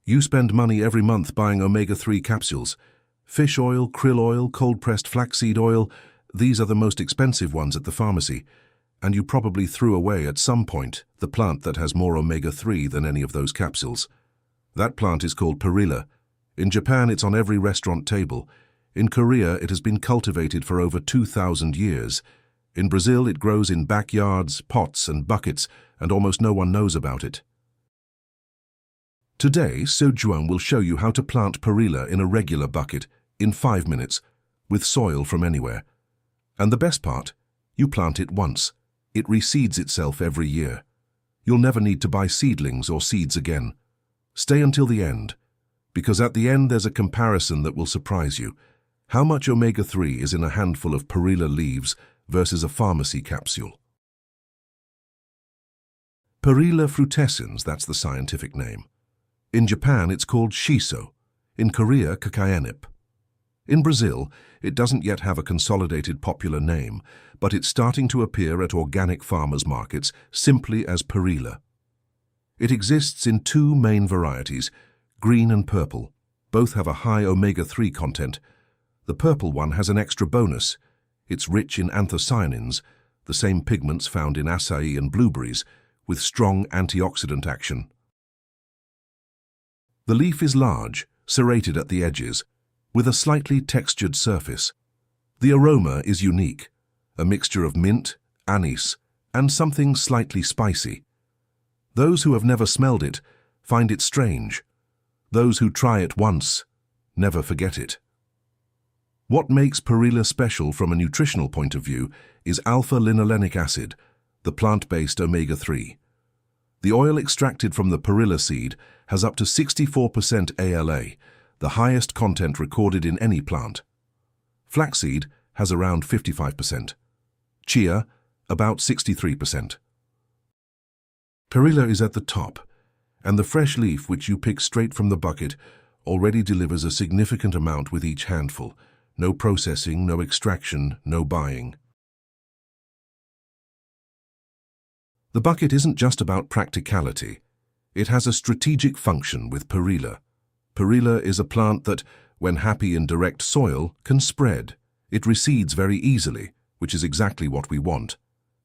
You spend money every month buying omega-3 capsules. Fish oil, krill oil, cold-pressed flaxseed oil, these are the most expensive ones at the pharmacy. And you probably threw away at some point the plant that has more omega-3 than any of those capsules. That plant is called perilla. In Japan, it's on every restaurant table. In Korea, it has been cultivated for over 2,000 years. In Brazil, it grows in backyards, pots and buckets, and almost no one knows about it. Today, Sojuan will show you how to plant perilla in a regular bucket in 5 minutes, with soil from anywhere. And the best part, you plant it once. It reseeds itself every year. You'll never need to buy seedlings or seeds again. Stay until the end, because at the end there's a comparison that will surprise you. How much omega-3 is in a handful of perilla leaves versus a pharmacy capsule? Perilla frutescens, that's the scientific name. In Japan, it's called shiso. In Korea, kakayanip. In Brazil, it doesn't yet have a consolidated popular name, but it's starting to appear at organic farmers' markets simply as perilla. It exists in 2 main varieties, green and purple. Both have a high omega-3 content. The purple one has an extra bonus. It's rich in anthocyanins, the same pigments found in acai and blueberries, with strong antioxidant action. The leaf is large, serrated at the edges, with a slightly textured surface. The aroma is unique, a mixture of mint, anise, and something slightly spicy. Those who have never smelled it find it strange. Those who try it once never forget it. What makes perilla special from a nutritional point of view is alpha-linolenic acid, the plant-based omega-3. The oil extracted from the perilla seed has up to 64% ALA, the highest content recorded in any plant. Flaxseed has around 55%. Chia, about 63%. Perilla is at the top, and the fresh leaf which you pick straight from the bucket already delivers a significant amount with each handful. No processing, no extraction, no buying. The bucket isn't just about practicality. It has a strategic function with perilla. Perilla is a plant that, when happy in direct soil, can spread. It reseeds very easily, which is exactly what we want.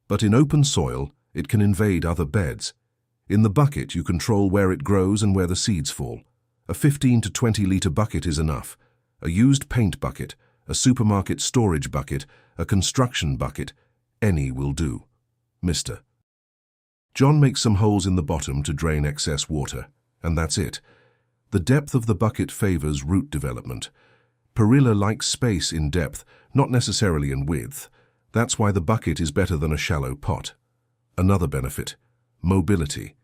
But in open soil, it can invade other beds. In the bucket, you control where it grows and where the seeds fall. A 15 to 20 litre bucket is enough. A used paint bucket, a supermarket storage bucket, a construction bucket, any will do. Mr. John makes some holes in the bottom to drain excess water, and that's it. The depth of the bucket favors root development. Perilla likes space in depth, not necessarily in width. That's why the bucket is better than a shallow pot. Another benefit, mobility.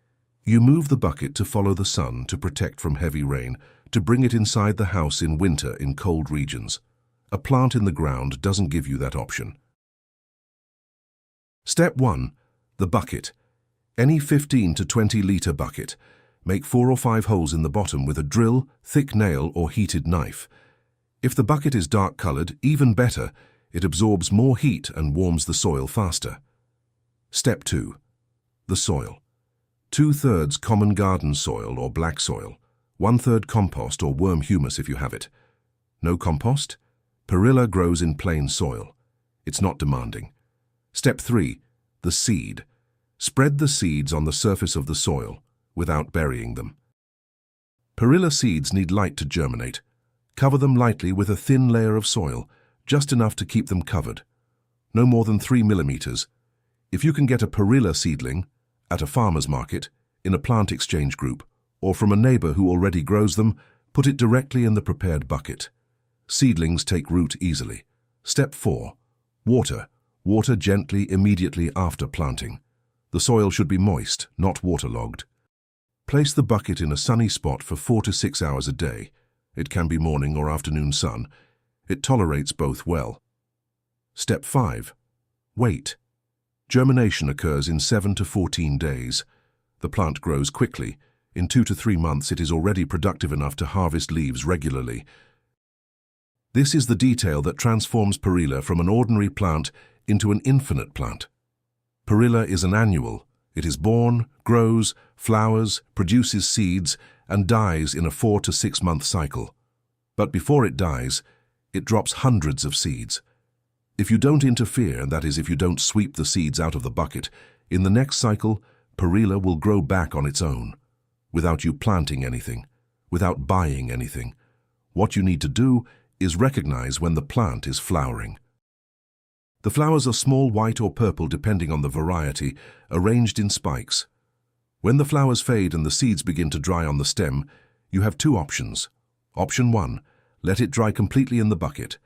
You move the bucket to follow the sun to protect from heavy rain, to bring it inside the house in winter in cold regions. A plant in the ground doesn't give you that option. Step 1. The bucket. Any 15 to 20 litre bucket. Make 4 or 5 holes in the bottom with a drill, thick nail or heated knife. If the bucket is dark-coloured, even better, it absorbs more heat and warms the soil faster. Step 2. The soil. 2/3 common garden soil or black soil. 1/3 compost or worm humus if you have it. No compost? Perilla grows in plain soil. It's not demanding. Step 3. The seed. Spread the seeds on the surface of the soil, without burying them. Perilla seeds need light to germinate. Cover them lightly with a thin layer of soil, just enough to keep them covered. No more than 3 millimeters. If you can get a perilla seedling, at a farmer's market, in a plant exchange group, or from a neighbor who already grows them, put it directly in the prepared bucket. Seedlings take root easily. Step 4. Water. Water gently immediately after planting. The soil should be moist, not waterlogged. Place the bucket in a sunny spot for 4 to 6 hours a day. It can be morning or afternoon sun. It tolerates both well. Step 5. Wait. Germination occurs in 7 to 14 days. The plant grows quickly. In 2 to 3 months it is already productive enough to harvest leaves regularly. This is the detail that transforms perilla from an ordinary plant into an infinite plant. Perilla is an annual. It is born, grows, flowers, produces seeds, and dies in a 4 to 6 month cycle. But before it dies, it drops hundreds of seeds. If you don't interfere, that is, if you don't sweep the seeds out of the bucket, in the next cycle, Perilla will grow back on its own, without you planting anything, without buying anything. What you need to do is recognize when the plant is flowering. The flowers are small white or purple depending on the variety, arranged in spikes. When the flowers fade and the seeds begin to dry on the stem, you have two options. Option 1, let it dry completely in the bucket.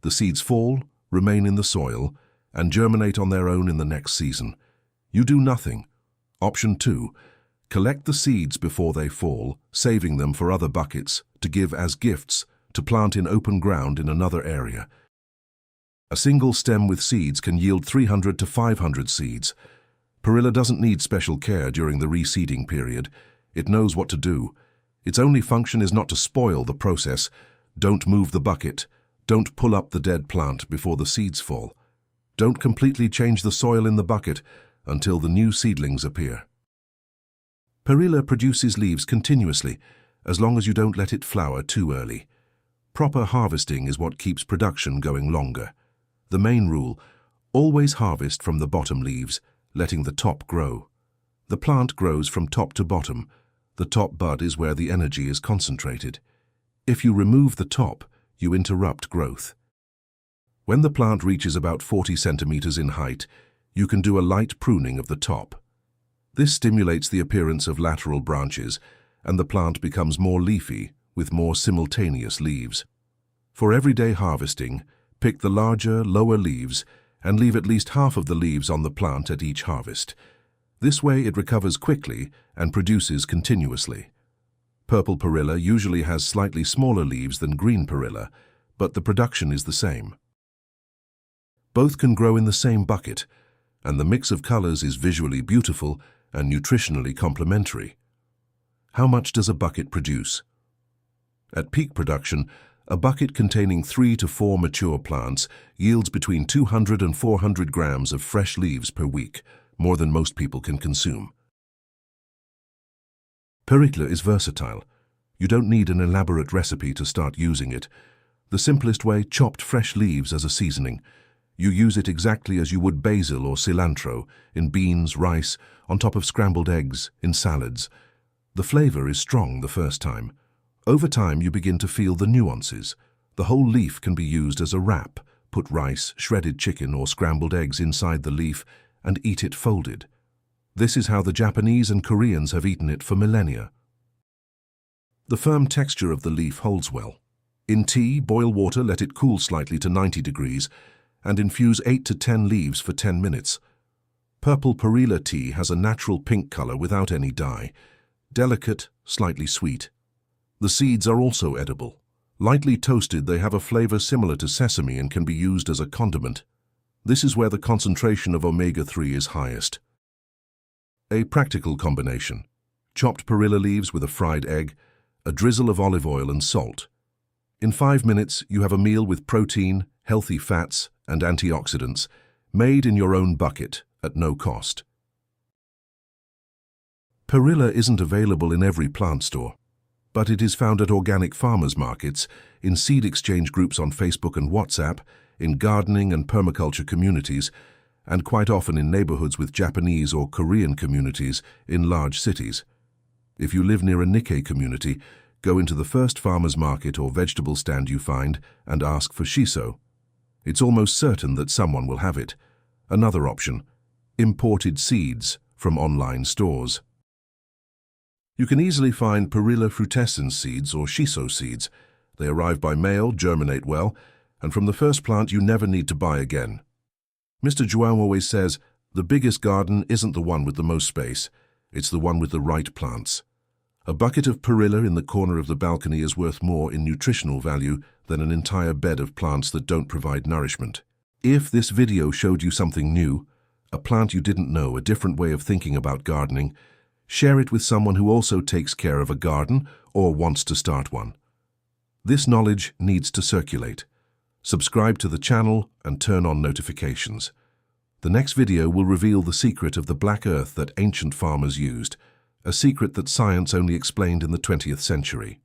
The seeds fall, remain in the soil, and germinate on their own in the next season. You do nothing. Option 2, collect the seeds before they fall, saving them for other buckets, to give as gifts, to plant in open ground in another area. A single stem with seeds can yield 300 to 500 seeds. Perilla doesn't need special care during the reseeding period. It knows what to do. Its only function is not to spoil the process. Don't move the bucket. Don't pull up the dead plant before the seeds fall. Don't completely change the soil in the bucket until the new seedlings appear. Perilla produces leaves continuously, as long as you don't let it flower too early. Proper harvesting is what keeps production going longer. The main rule, always harvest from the bottom leaves, letting the top grow. The plant grows from top to bottom. The top bud is where the energy is concentrated. If you remove the top, you interrupt growth. When the plant reaches about 40 centimeters in height, you can do a light pruning of the top. This stimulates the appearance of lateral branches, and the plant becomes more leafy, with more simultaneous leaves. For everyday harvesting, pick the larger, lower leaves and leave at least half of the leaves on the plant at each harvest. This way it recovers quickly and produces continuously. Purple Perilla usually has slightly smaller leaves than green Perilla, but the production is the same. Both can grow in the same bucket, and the mix of colors is visually beautiful and nutritionally complementary. How much does a bucket produce? At peak production, a bucket containing 3 to 4 mature plants yields between 200 and 400 grams of fresh leaves per week, more than most people can consume. Perilla is versatile. You don't need an elaborate recipe to start using it. The simplest way, chopped fresh leaves as a seasoning. You use it exactly as you would basil or cilantro, in beans, rice, on top of scrambled eggs, in salads. The flavor is strong the first time. Over time, you begin to feel the nuances. The whole leaf can be used as a wrap. Put rice, shredded chicken, or scrambled eggs inside the leaf and eat it folded. This is how the Japanese and Koreans have eaten it for millennia. The firm texture of the leaf holds well. In tea, boil water, let it cool slightly to 90 degrees, and infuse 8 to 10 leaves for 10 minutes. Purple Perilla tea has a natural pink color without any dye. Delicate, slightly sweet. The seeds are also edible. Lightly toasted, they have a flavor similar to sesame and can be used as a condiment. This is where the concentration of omega-3 is highest. A practical combination: chopped Perilla leaves with a fried egg, a drizzle of olive oil and salt. In 5 minutes, you have a meal with protein, healthy fats, and antioxidants, made in your own bucket at no cost. Perilla isn't available in every plant store, but it is found at organic farmers markets, in seed exchange groups on Facebook and WhatsApp, in gardening and permaculture communities, and quite often in neighborhoods with Japanese or Korean communities in large cities. If you live near a Nikkei community, go into the first farmers market or vegetable stand you find and ask for shiso. It's almost certain that someone will have it. Another option: imported seeds from online stores. You can easily find Perilla frutescens seeds or shiso seeds. They arrive by mail, germinate well, and from the first plant you never need to buy again. Mr. João always says, the biggest garden isn't the one with the most space, it's the one with the right plants. A bucket of Perilla in the corner of the balcony is worth more in nutritional value than an entire bed of plants that don't provide nourishment. If this video showed you something new, a plant you didn't know, a different way of thinking about gardening, share it with someone who also takes care of a garden or wants to start one. This knowledge needs to circulate. Subscribe to the channel and turn on notifications. The next video will reveal the secret of the black earth that ancient farmers used. a secret that science only explained in the 20th century.